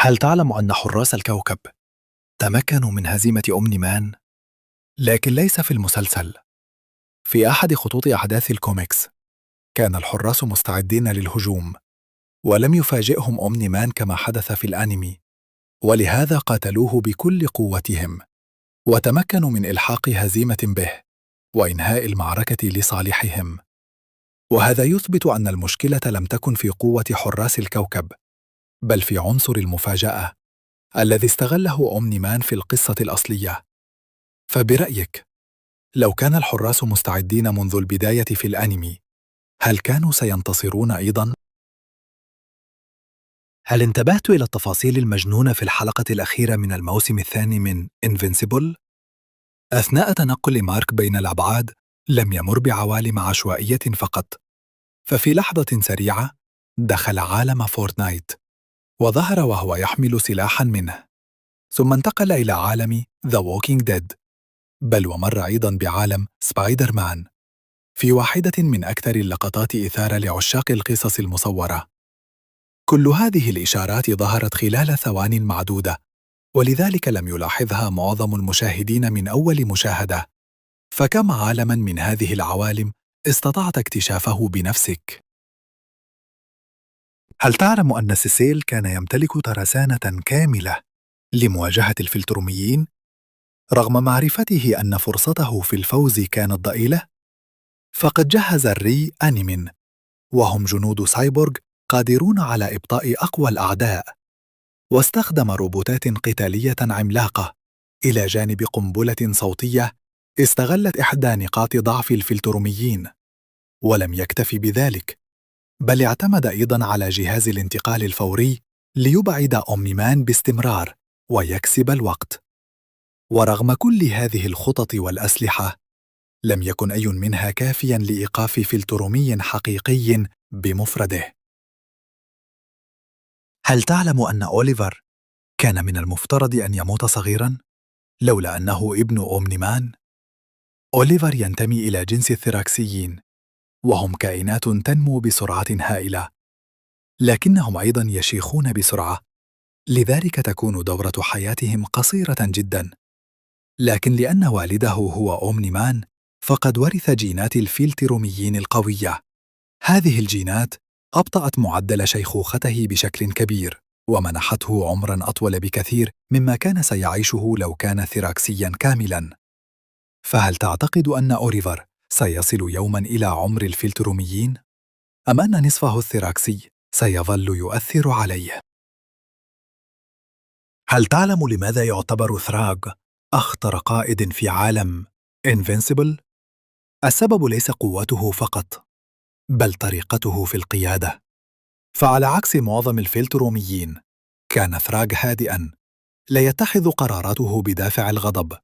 هل تعلم أن حراس الكوكب تمكنوا من هزيمة أومني مان؟ لكن ليس في المسلسل. في أحد خطوط أحداث الكوميكس كان الحراس مستعدين للهجوم، ولم يفاجئهم أومني مان كما حدث في الأنمي، ولهذا قاتلوه بكل قوتهم، وتمكنوا من إلحاق هزيمة به وإنهاء المعركة لصالحهم. وهذا يثبت أن المشكلة لم تكن في قوة حراس الكوكب، بل في عنصر المفاجأة الذي استغله أومني مان في القصة الأصلية. فبرأيك، لو كان الحراس مستعدين منذ البداية في الأنمي، هل كانوا سينتصرون أيضاً؟ هل انتبهت إلى التفاصيل المجنونة في الحلقة الأخيرة من الموسم الثاني من Invincible؟ أثناء تنقل مارك بين الأبعاد، لم يمر بعوالم عشوائية فقط، ففي لحظة سريعة دخل عالم فورتنايت، وظهر وهو يحمل سلاحاً منه، ثم انتقل إلى عالم The Walking Dead، بل ومر أيضاً بعالم سبايدر مان في واحدة من أكثر اللقطات إثارة لعشاق القصص المصورة. كل هذه الإشارات ظهرت خلال ثوان معدودة، ولذلك لم يلاحظها معظم المشاهدين من أول مشاهدة. فكم عالماً من هذه العوالم استطعت اكتشافه بنفسك؟ هل تعلم أن سيسيل كان يمتلك ترسانة كاملة لمواجهة الفلتروميين، رغم معرفته أن فرصته في الفوز كانت ضئيلة؟ فقد جهز الري أنيمين، وهم جنود سايبورغ قادرون على إبطاء أقوى الأعداء، واستخدم روبوتات قتالية عملاقة إلى جانب قنبلة صوتية استغلت إحدى نقاط ضعف الفلتروميين. ولم يكتف بذلك، بل اعتمد أيضاً على جهاز الانتقال الفوري ليبعد أومني مان باستمرار ويكسب الوقت. ورغم كل هذه الخطط والأسلحة، لم يكن أي منها كافياً لإيقاف فلترومي حقيقي بمفرده. هل تعلم أن أوليفر كان من المفترض أن يموت صغيراً لولا أنه ابن أومني مان؟ أوليفر ينتمي إلى جنس الثراكسيين، وهم كائنات تنمو بسرعة هائلة، لكنهم أيضاً يشيخون بسرعة، لذلك تكون دورة حياتهم قصيرة جداً. لكن لأن والده هو أومني مان، فقد ورث جينات الفلتروميين القوية. هذه الجينات أبطأت معدل شيخوخته بشكل كبير، ومنحته عمراً أطول بكثير مما كان سيعيشه لو كان ثراكسياً كاملاً. فهل تعتقد أن أوليفر سيصل يوماً إلى عمر الفلتروميين؟ أم أن نصفه الثراكسي سيظل يؤثر عليه؟ هل تعلم لماذا يعتبر ثراغ أخطر قائد في عالم Invincible؟ السبب ليس قوته فقط، بل طريقته في القيادة. فعلى عكس معظم الفلتروميين، كان ثراغ هادئاً، لا يتخذ قراراته بدافع الغضب،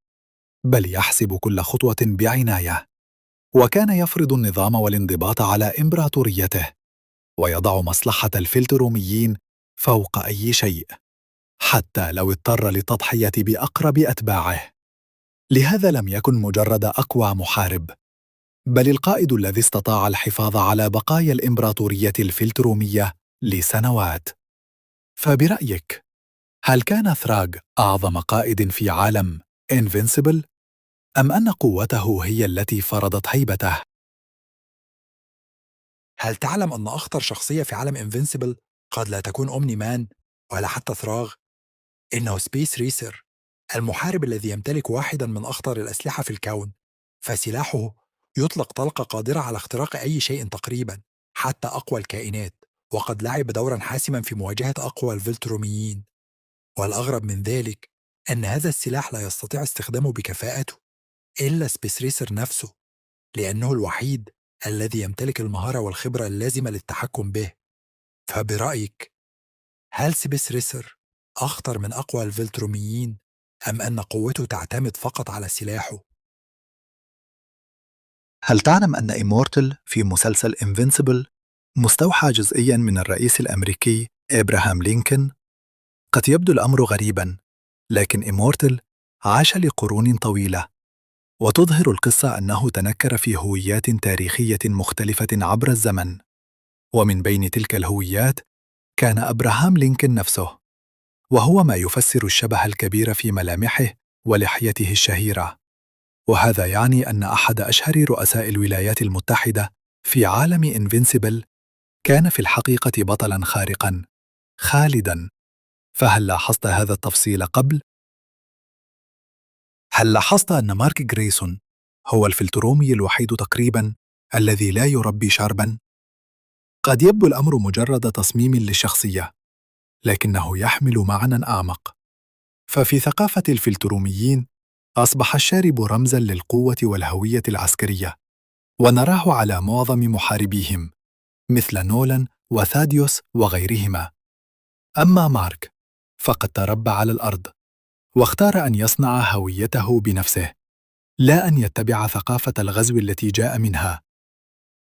بل يحسب كل خطوة بعناية، وكان يفرض النظام والانضباط على إمبراطوريته، ويضع مصلحة الفلتروميين فوق أي شيء، حتى لو اضطر للتضحية بأقرب أتباعه. لهذا لم يكن مجرد أقوى محارب، بل القائد الذي استطاع الحفاظ على بقايا الإمبراطورية الفلترومية لسنوات. فبرأيك، هل كان ثراغ أعظم قائد في عالم Invincible، أم أن قوته هي التي فرضت هيبته؟ هل تعلم أن أخطر شخصية في عالم انفنسبل قد لا تكون أومني مان ولا حتى ثراغ؟ إنه سبيس ريسر، المحارب الذي يمتلك واحدا من أخطر الأسلحة في الكون. فسلاحه يطلق طلقة قادرة على اختراق أي شيء تقريبا، حتى أقوى الكائنات، وقد لعب دورا حاسما في مواجهة أقوى الفلتروميين. والأغرب من ذلك أن هذا السلاح لا يستطيع استخدامه بكفاءته إلا سبيس ريسر نفسه، لأنه الوحيد الذي يمتلك المهارة والخبرة اللازمة للتحكم به. فبرأيك، هل سبيس ريسر أخطر من أقوى الفلتروميين، أم أن قوته تعتمد فقط على سلاحه؟ هل تعلم أن إيمورتل في مسلسل Invincible مستوحى جزئياً من الرئيس الأمريكي إبراهام لينكولن؟ قد يبدو الأمر غريباً، لكن إيمورتل عاش لقرون طويلة، وتظهر القصة أنه تنكر في هويات تاريخية مختلفة عبر الزمن. ومن بين تلك الهويات كان أبراهام لينكولن نفسه، وهو ما يفسر الشبه الكبير في ملامحه ولحيته الشهيرة. وهذا يعني أن أحد أشهر رؤساء الولايات المتحدة في عالم إنفينسيبل كان في الحقيقة بطلاً خارقاً خالداً. فهل لاحظت هذا التفصيل قبل؟ هل لاحظت أن مارك جريسون هو الفلترومي الوحيد تقريباً الذي لا يربي شرباً؟ قد يبدو الأمر مجرد تصميم للشخصية، لكنه يحمل معنى أعمق. ففي ثقافة الفلتروميين أصبح الشارب رمزاً للقوة والهوية العسكرية، ونراه على معظم محاربيهم مثل نولان وثاديوس وغيرهما. أما مارك فقد تربى على الأرض، واختار أن يصنع هويته بنفسه، لا أن يتبع ثقافة الغزو التي جاء منها.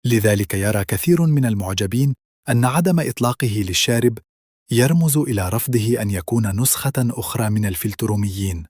لذلك يرى كثير من المعجبين أن عدم إطلاقه للشارب يرمز إلى رفضه أن يكون نسخة أخرى من الفلتروميين.